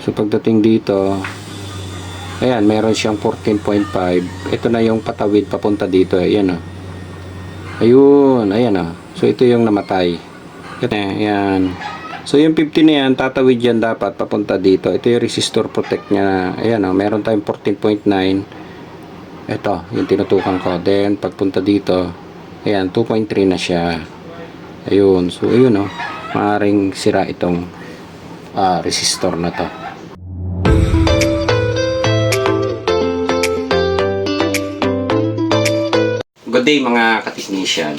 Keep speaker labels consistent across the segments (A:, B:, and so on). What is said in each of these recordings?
A: So pagdating dito, ayan, meron siyang 14.5. Ito na yung patawid papunta dito. Ayan, ayun, ayan, so ito yung namatay. Ayan. So yung 50 na yan, tatawid yan dapat papunta dito. Ito yung resistor protect niya. Ayan, meron tayong 14.9. Ito yung tinutukan ko. Then pagpunta dito, ayan, 2.3 na siya. Ayun, so ayun, maaaring sira itong resistor na to. Good day mga ka-technician.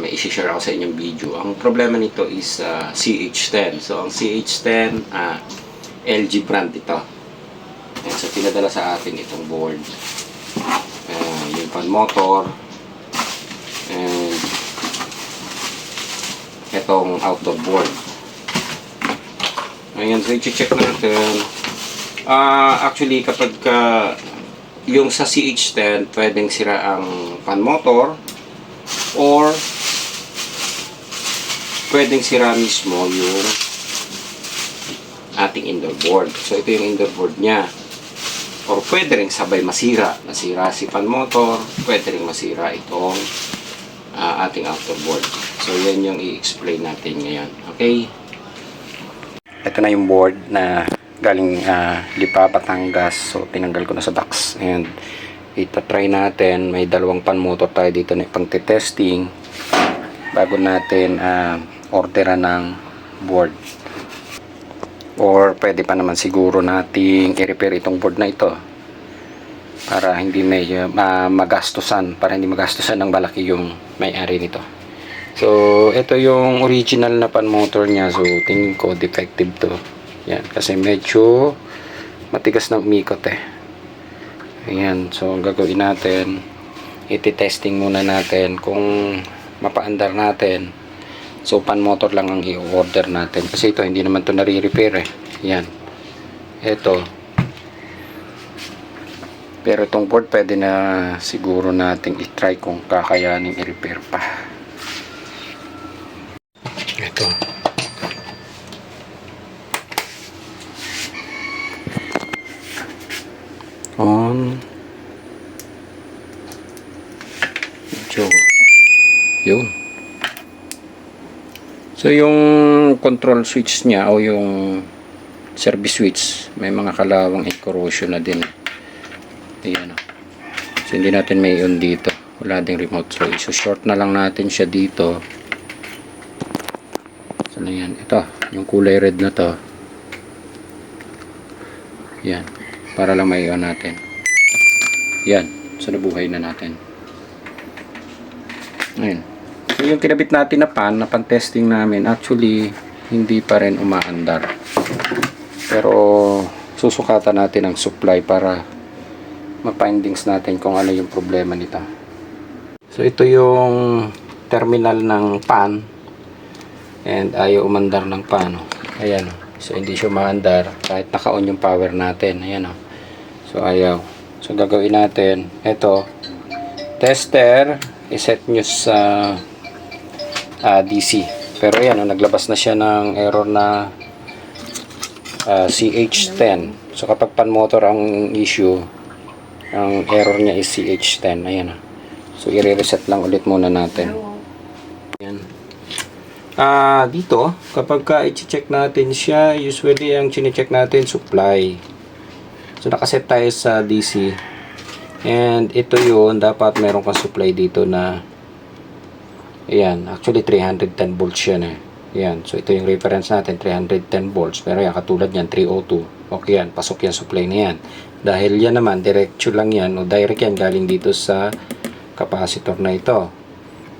A: May isi-share ako sa inyong video. Ang problema nito is CH10. So ang CH10 LG brand ito. Ayan, so pinadala sa atin itong board. Yung fan motor and itong outdoor board. Ayan, so i-check natin. Actually kapag yung sa CH10 pwedeng sira ang fan motor or pwedeng sira mismo yung ating indoor board. So ito yung indoor board niya. Or pwede rin sabay masira. Nasira si fan motor, pwede rin masira itong ating outdoor board. So yan yung i-explain natin ngayon. Okay? Ito na yung board na galing Lipa, Batangas. So tinanggal ko na sa box. And itatry natin. May dalawang fan motor tayo dito na pang testing bago natin orderan ng board. Or pwede pa naman siguro nating i-repair itong board na ito para hindi medyo magastusan, para hindi magastusan ng malaki yung may-ari nito. So ito yung original na fan motor niya. So tingin ko defective to. Yan, kasi medyo matigas na umikot Ayan, so ang gagawin natin, iti-testing muna natin kung mapaandar natin. So fan motor lang ang i-order natin kasi ito hindi naman to nare-repair Yan. Ito. Pero itong board pwede na siguro nating i-try kung kakayanin i-repair pa. Ito. On. Yun. So yung control switch niya o yung service switch may mga kalawang corrosion na din. Ayan. So hindi natin may on dito. Wala ding remote. So iso-short na lang natin siya dito. So na yan. Ito. Yung kulay red na to. Yan. Para lang may on natin. Yan. So nabuhay na natin. Ayan. So yung kinabit natin na pan-testing namin, actually hindi pa rin umaandar. Pero susukatan natin ang supply para ma-findings natin kung ano yung problema nito. So ito yung terminal ng pan and ayaw umandar ng pan. Ayan. So hindi siya umaandar kahit naka-on yung power natin. Ayan. So ayaw. So gagawin natin, ito tester, iset nyo sa DC. Pero ayan, naglabas na siya ng error na CH10. So kapag pan motor ang issue, ang error niya is CH10. Ayan. So i-reset lang ulit muna natin. Ayan. Dito, kapag i-check natin siya, usually ang chine-check natin supply. So nakaset tayo sa DC. And ito yun, dapat meron kang supply dito na ayan, actually 310 volts yan Ayan, so ito yung reference natin, 310 volts. Pero yan, katulad yan, 302. Okay yan, pasok yan, supply na yan. Dahil yan naman, diretso lang yan, o direct yan, galing dito sa capacitor na ito.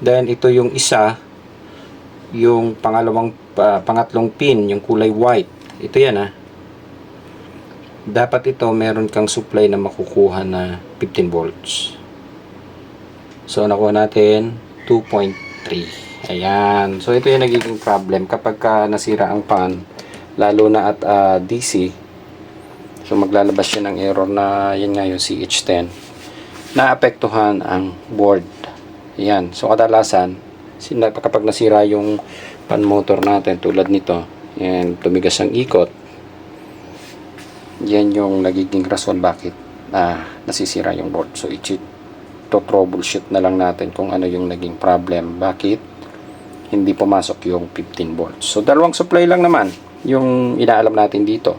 A: Then, ito yung isa, yung pangatlong pin, yung kulay white. Ito yan Dapat ito, meron kang supply na makukuha na 15 volts. So, nakuha natin 2.3. Ayan. So, ito yung nagiging problem kapag nasira ang pan, lalo na at DC. So, maglalabas siya ng error na, yun nga yung CH10. Naapektuhan ang board. Ayan. So, kadalasan, kapag nasira yung pan motor natin, tulad nito, ayan, tumigas ang ikot, Yan yung nagiging rason bakit nasisira yung board. So troubleshoot na lang natin kung ano yung naging problem, bakit hindi pumasok yung 15 volts. So dalawang supply lang naman yung inaalam natin dito,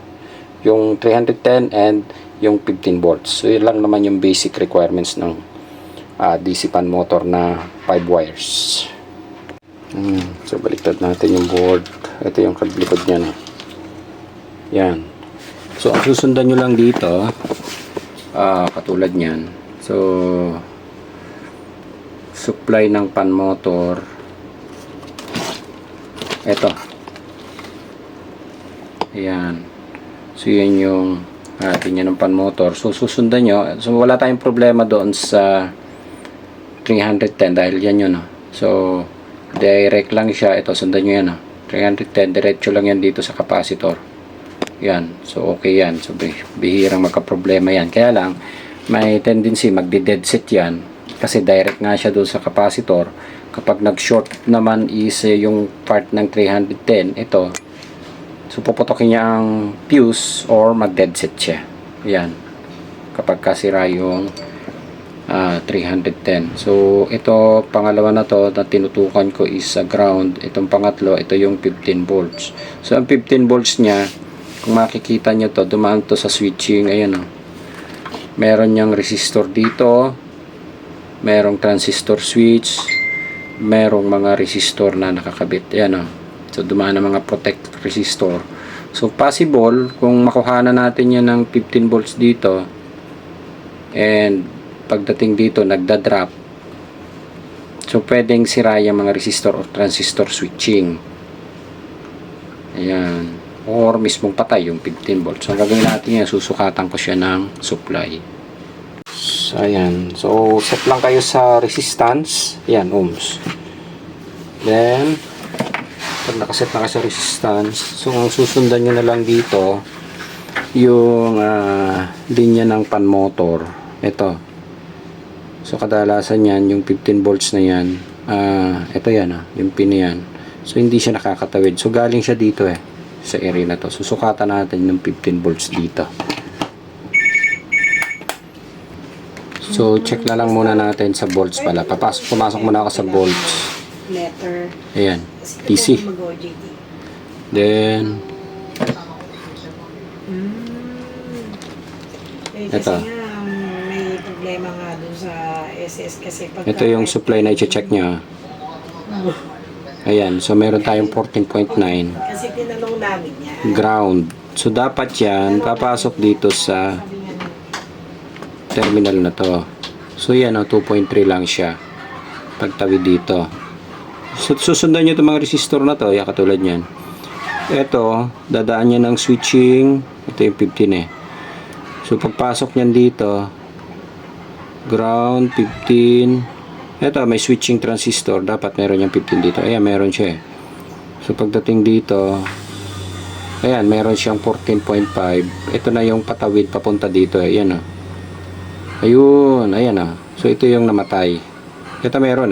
A: yung 310 and yung 15 volts. So yun lang naman yung basic requirements ng DC fan motor na 5 wires. So baliktad natin yung board. Ito yung likod niya na. Yan. So ang susundan nyo lang dito, katulad nyan. So supply ng fan motor. Ito. Ayan. So yan yung atin yan ng fan motor. So susundan nyo. So wala tayong problema doon sa 310 dahil yan yun. So direct lang siya. Ito, sundan nyo yan. 310, diretso lang yan dito sa capacitor. Yan. So okay yan. So bihirang magka-problema yan. Kaya lang may tendency magde-dead set yan kasi direct nga siya doon sa capacitor. Kapag nag-short naman is yung part ng 310, ito, so puputokin niya ang fuse or mag-dead set siya. Yan. Kapag kasira yung 310. So ito, pangalawa na to na tinutukan ko is ground. Itong pangatlo, ito yung 15 volts. So ang 15 volts niya, kung makikita nyo to, dumaan to sa switching. Ayan o. Meron niyang resistor dito, merong transistor switch, merong mga resistor na nakakabit. Ayan o. So dumaan ang mga protect resistor. So possible kung makuha na natin yan ng 15 volts dito and pagdating dito nagda-drop, so pwedeng sira yung mga resistor or transistor switching. Ayan. Or mismong patay yung 15 volts. So ang gagawin natin yan, susukatan ko siya ng supply. So ayan. So set lang kayo sa resistance. Ayan, ohms. Then pag nakaset na kayo sa resistance, so ang susundan nyo na lang dito yung linya ng fan motor. Ito. So kadalasan yan, yung 15 volts na yan, ito yan, yung pin yan. So hindi siya nakakatawid. So galing siya dito sa area na to. Susukatan natin yung 15 volts dito. So check na lang muna natin sa volts pala. Pumasok muna ako sa volts.
B: Letter.
A: Ayan, DC. Then ito.
B: May problema nga dun sa SS kasi pag
A: Ito yung supply na i-check nyo. Ayan, so meron tayong 14.9
B: kasi tinanong namin niya.
A: ground. So dapat yan papasok dito sa terminal na to. So yan 2.3 lang siya pagtawid dito. So susundan nyo itong mga resistor na to. Yan, katulad yan. Ito, dadaan niya ng switching. Ito yung 15 So pagpasok niyan dito, ground 15. Ito, may switching transistor. Dapat meron yung 15 dito. Ayan, meron siya So pagdating dito, ayan, meron siyang 14.5. Ito na yung patawid papunta dito. Ayan Ayun, ayan So ito yung namatay. Ito meron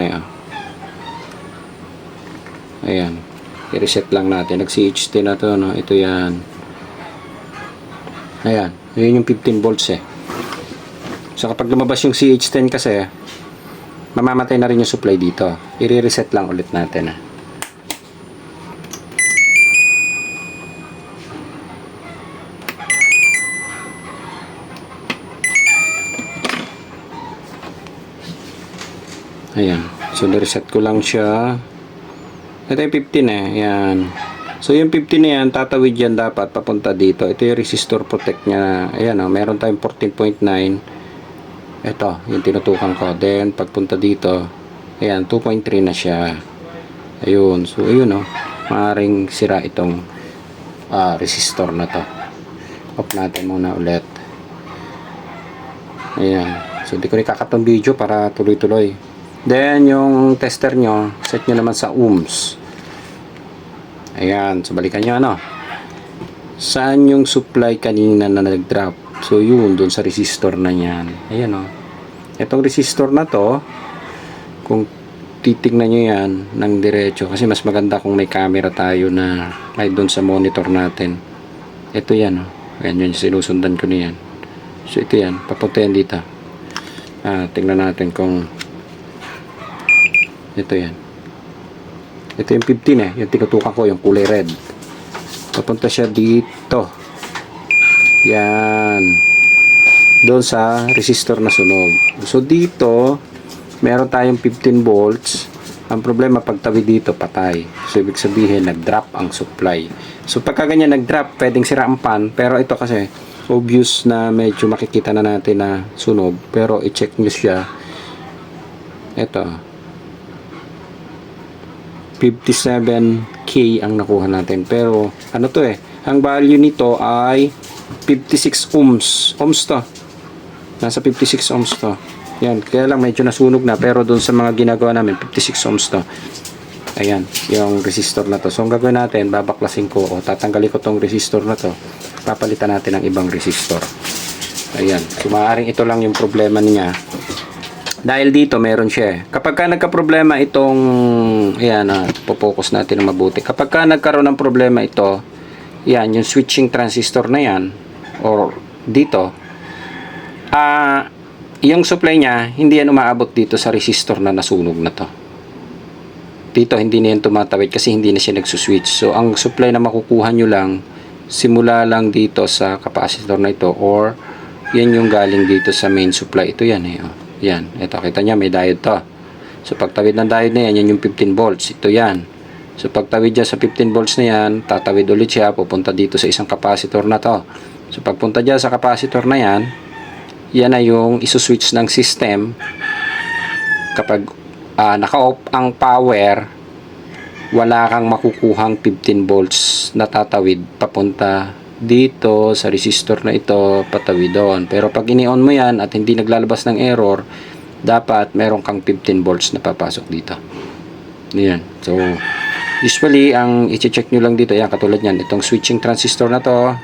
A: Ayan. I-reset lang natin. Nag-CHT na to, Ito yan. Ayan. Yun yung 15 volts So kapag lumabas yung CH10 kasi, mamamatay na rin yung supply dito. I-reset lang ulit natin Ayan. So nireset ko lang siya. Ito yung 15 Ayan. So yung 15 na yan, tatawid yan dapat papunta dito. Ito yung resistor protect niya. Ayan meron tayong 14.9. Ito, yung tinutukan ko. Then pagpunta dito, ayan, 2.3 na siya. Ayun. So ayun maaaring sira itong resistor na to. Off natin muna ulit. Ayan. So hindi ko rin kakatong video para tuloy-tuloy. Then yung tester nyo, set nyo naman sa ohms. Ayan, so balikan nyo saan yung supply kanina na nag-drop. So yun, dun sa resistor na yan. Ayan itong resistor na to, kung titignan nyo yan ng diretso, kasi mas maganda kung may camera tayo na ay dun sa monitor natin. Ito yan Ayan, yun, sinusundan ko na yan. So, ito yan. Papunta yan dito. Tingnan natin kung ito yan. Ito yung 15 eh. Yung tinutukan ko, yung kulay red. Papunta siya dito. Yan. Doon sa resistor na sunog. So, dito, meron tayong 15 volts. Ang problema, pagtawid dito, patay. So, ibig sabihin, nag-drop ang supply. So, pagka ganyan nag-drop, pwedeng sira ang pan. Pero ito kasi, obvious na medyo makikita na natin na sunog. Pero, i-check nyo siya. Ito. 57K ang nakuha natin. Pero, ano to eh? Ang value nito ay 56 ohms. Ohms to. Nasa 56 ohms to. Yan. Kaya lang medyo nasunog na. Pero doon sa mga ginagawa namin, 56 ohms to. Ayan. Yung resistor na to. So, ang gagawin natin, babaklasin ko o tatanggalin ko tong resistor na to. Papalitan natin ng ibang resistor. Ayan. So, maaaring ito lang yung problema niya. Dahil dito, meron siya. Kapag ka nagka-problema itong, ayan, po-focus natin ng mabuti. Kapag ka nagkaroon ng problema ito, yan, yung switching transistor na yan, or dito, yung supply niya, hindi yan umaabot dito sa resistor na nasunog na to. Dito, hindi na yan tumatawid kasi hindi na siya nagsuswitch. So, ang supply na makukuha nyo lang, simula lang dito sa capacitor na ito, or yan yung galing dito sa main supply. Ito yan eh. Oh. Yan. Ito, kita nyo, may diode to. So, pagtawid ng diode na yan, yan yung 15 volts. Ito yan. So, pagtawid dyan sa 15 volts na yan, tatawid ulit siya, pupunta dito sa isang capacitor na to. So, pagpunta dyan sa capacitor na yan, yan na yung isuswitch ng system. Kapag naka-off ang power, wala kang makukuhang 15 volts na tatawid papunta dito sa resistor na ito, patawid doon. Pero pag ini-on mo yan at hindi naglalabas ng error, dapat meron kang 15 volts na papasok dito. Yan. So, usually, ang i-check nyo lang dito, yan, katulad yan, itong switching transistor na to,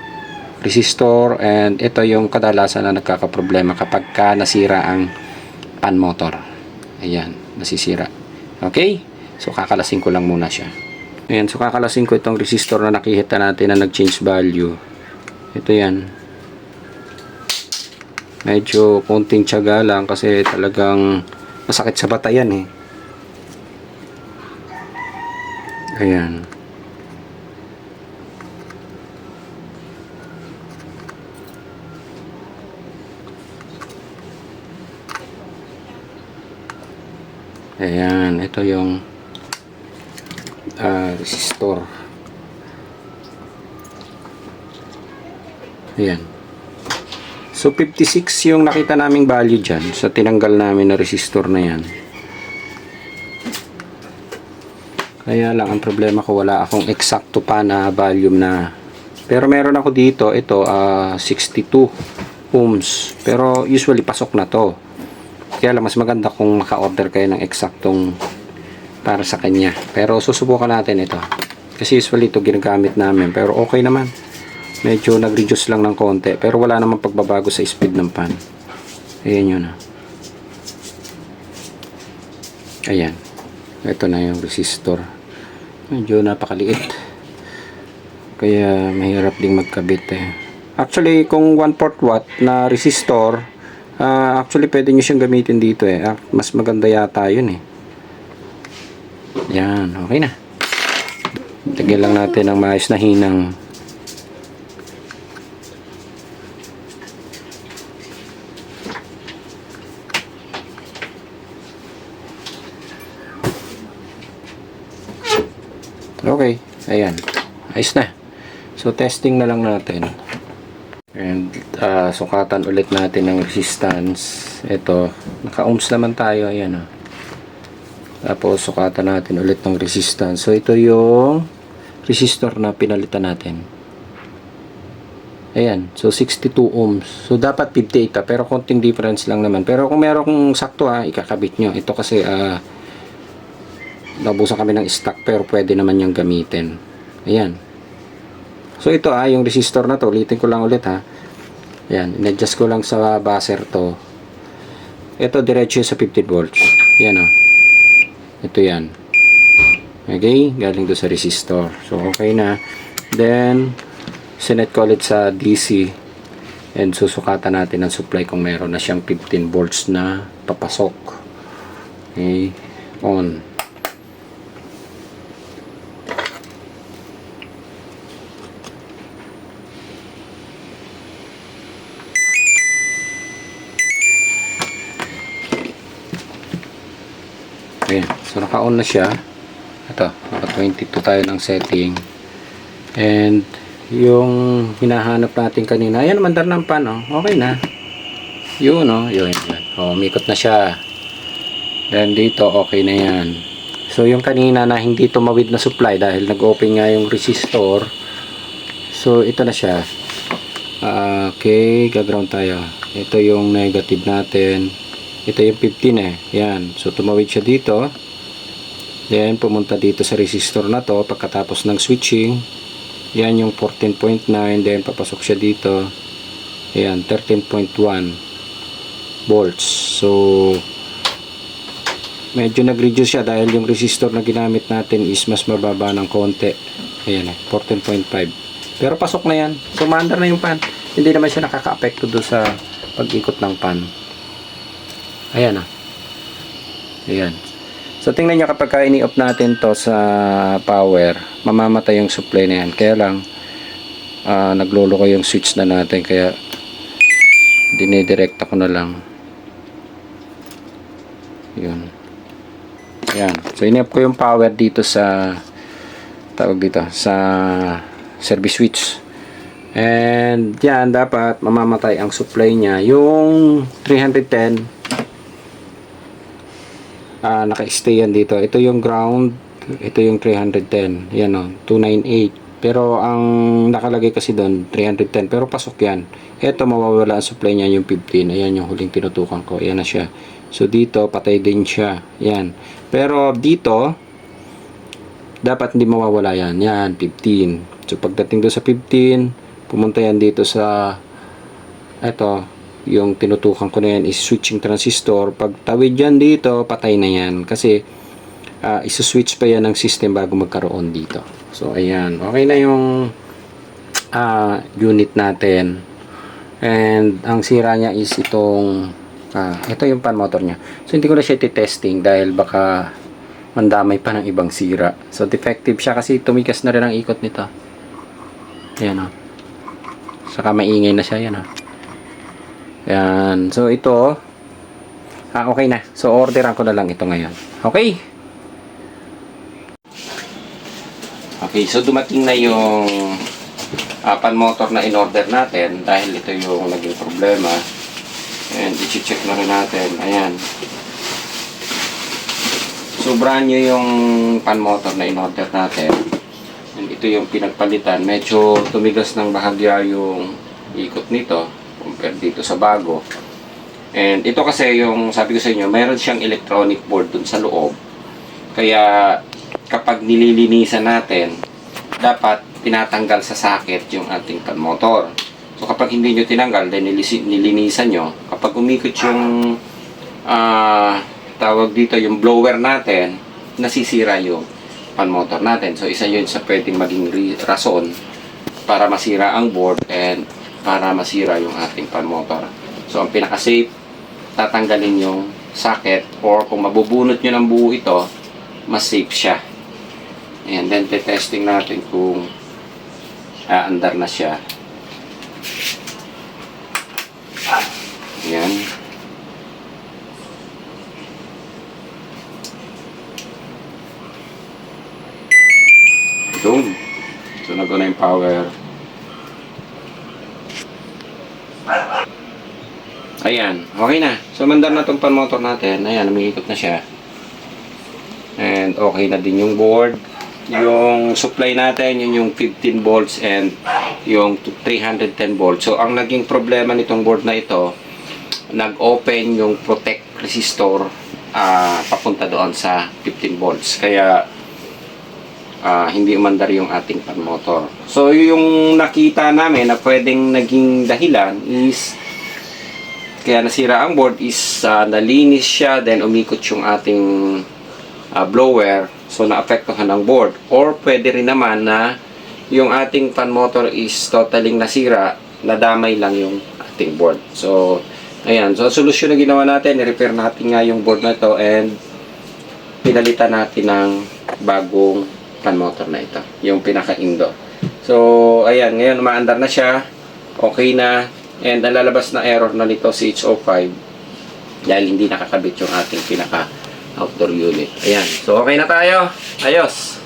A: resistor, and ito yung kadalasan na nagkakaproblema kapag ka nasira ang pan motor. Ayan, nasisira. Okay? So, kakalasin ko lang muna siya. Ayan, so kakalasin ko itong resistor na nakikita natin na nag-change value. Ito yan. Medyo konting tiyaga lang kasi talagang masakit sa batayan eh. Ayan. Ayan, ito yung resistor. Ayan. So, 56 yung nakita naming value dyan sa tinanggal namin na resistor na yan. Kaya lang, ang problema ko, wala akong eksakto pa na volume na. Pero meron ako dito, ito, 62 ohms. Pero usually, pasok na to. Kaya lang, mas maganda kung maka-order kayo ng eksaktong para sa kanya. Pero susubukan natin ito. Kasi usually ito ginagamit namin. Pero okay naman. Medyo nag-reduce lang ng konti. Pero wala namang pagbabago sa speed ng pan. Ayan yun. Ayan. Ito na yung resistor. Medyo napakaliit. Kaya mahirap ding magkabit eh. Actually, kung 1/4 watt na resistor, actually pwede nyo siyang gamitin dito eh. Mas maganda yata yun eh. Yan, okay na. Tagyan lang natin ng maayos na hinang. Okay, ayan. Ayos na. So, testing na lang natin. And, sukatan ulit natin ng resistance. Ito, naka-ohms naman tayo. Ayan, oh. Tapos, sukatan natin ulit ng resistance. So, ito yung resistor na pinalitan natin. Ayan. So, 62 ohms. So, dapat 58 pero konting difference lang naman. Pero kung meron kong sakto ikakabit nyo. Ito kasi, nabusan kami ng stock pero pwede naman yung gamitin. Ayan. So, ito yung resistor na to. Ulitin ko lang ulit Ayan. In-adjust ko lang sa buzzer to. Ito, diretso sa 15 volts. Ayan Ito yan. Okay, galing do sa resistor. So, okay na. Then, sinet ko ulit sa DC and susukatan natin ang supply kung meron na siyang 15 volts na papasok. Okay, on. Ayan. So, naka-on na siya. Ito, naka-22 tayo ng setting. And, yung hinahanap natin kanina, ayan, mandar ng pan, oh. Okay na. Yun, oh. Yun. Oh, umikot na siya. Then, dito, okay na yan. So, yung kanina na hindi tumawid na supply dahil nag-open nga yung resistor. So, ito na siya. Okay, gaground tayo. Ito yung negative natin. Ito yung 15 eh. Yan. So, tumawid siya dito. Then, pumunta dito sa resistor na to. Pagkatapos ng switching. Yan yung 14.9. Then, papasok siya dito. Yan, 13.1 volts. So, medyo nag-reduce siya dahil yung resistor na ginamit natin is mas mababa ng konti. Ayan eh, 14.5. Pero pasok na yan. So, maandar na yung pan. Hindi naman siya nakaka-apekto doon sa pag-ikot ng pan. Ayan ah. Ayan. So, tingnan nyo kapag ini-off natin to sa power, mamamatay yung supply na yan. Kaya lang, nagluloko yung switch na natin. Kaya, dinidirekta ko na lang. Yun. Ayan. So, ini-off ko yung power dito sa, tawag dito, sa service switch. And, yan, dapat mamamatay ang supply niya. Yung 310, naka-stay yan dito. Ito yung ground, ito yung 310. Yan o, 298. Pero ang nakalagay kasi doon 310, pero pasok yan. Ito mawawala ang supply niya yung 15. Ayan yung huling tinutukan ko. Ayan na siya. So dito patay din siya. Yan. Pero dito dapat hindi mawawala yan. Yan 15. So pagdating doon sa 15, pumunta yan dito sa ito. Yung tinutukan ko na yan is switching transistor. Pag tawid yan dito, patay na yan. Kasi, isuswitch pa yan ng system bago magkaroon dito. So, ayan. Okay na yung unit natin. And, ang sira niya is itong, ito yung pan motor niya. So, hindi ko na siya testing dahil baka mandamay pa ng ibang sira. So, defective siya kasi tumigas na rin ang ikot nito. Ayan o. Saka maingay na siya. Ayan o. Yan. So, ito. Okay na. So, orderan ko na lang ito ngayon. Okay? Okay. So, dumating na yung pan motor na in-order natin dahil ito yung naging problema. And, i-check na rin natin. Ayan. So, brand new yung pan motor na in-order natin. And, ito yung pinagpalitan. Medyo tumigas ng bahagya yung ikot nito compare dito sa bago. And ito kasi yung sabi ko sa inyo, mayroon siyang electronic board dun sa loob. Kaya kapag nililinisan natin, dapat tinatanggal sa socket yung ating pan motor. So kapag hindi nyo tinanggal, then nilinisan nyo, kapag umikot yung tawag dito, yung blower natin, nasisira yung pan motor natin. So isa yun sa pwedeng maging rason para masira ang board and para masira yung ating pan motor. So, ang pinaka-safe, tatanggalin yung socket or kung mabubunot nyo ng buo ito, mas safe siya. And then, testing natin kung andar na siya. Ayan. Boom. So, nag-on na yung power. Ayan, okay na. So, mandar na itong pan motor natin. Ayan, umiikot na siya. And, okay na din yung board. Yung supply natin, yun yung 15 volts and yung 310 volts. So, ang naging problema nitong board na ito, nag-open yung protect resistor papunta doon sa 15 volts. Kaya, hindi umandar yung ating pan motor. So, yung nakita namin na pwedeng naging dahilan is kaya nasira ang board is nalinis siya, then umikot yung ating blower, so naapektuhan ang board. Or pwede rin naman na yung ating fan motor is totally nasira, nadamay lang yung ating board. So, ayan. So, solusyon na ginawa natin, i-repair natin nga yung board na ito and pinalitan natin ng bagong fan motor na ito. Yung pinaka-indoor. So, ayan. Ngayon, umaandar na siya. Okay na. And ang lalabas na error na nito, CH05, dahil hindi nakakabit yung ating pinaka-outdoor unit. Ayan. So, okay na tayo. Ayos.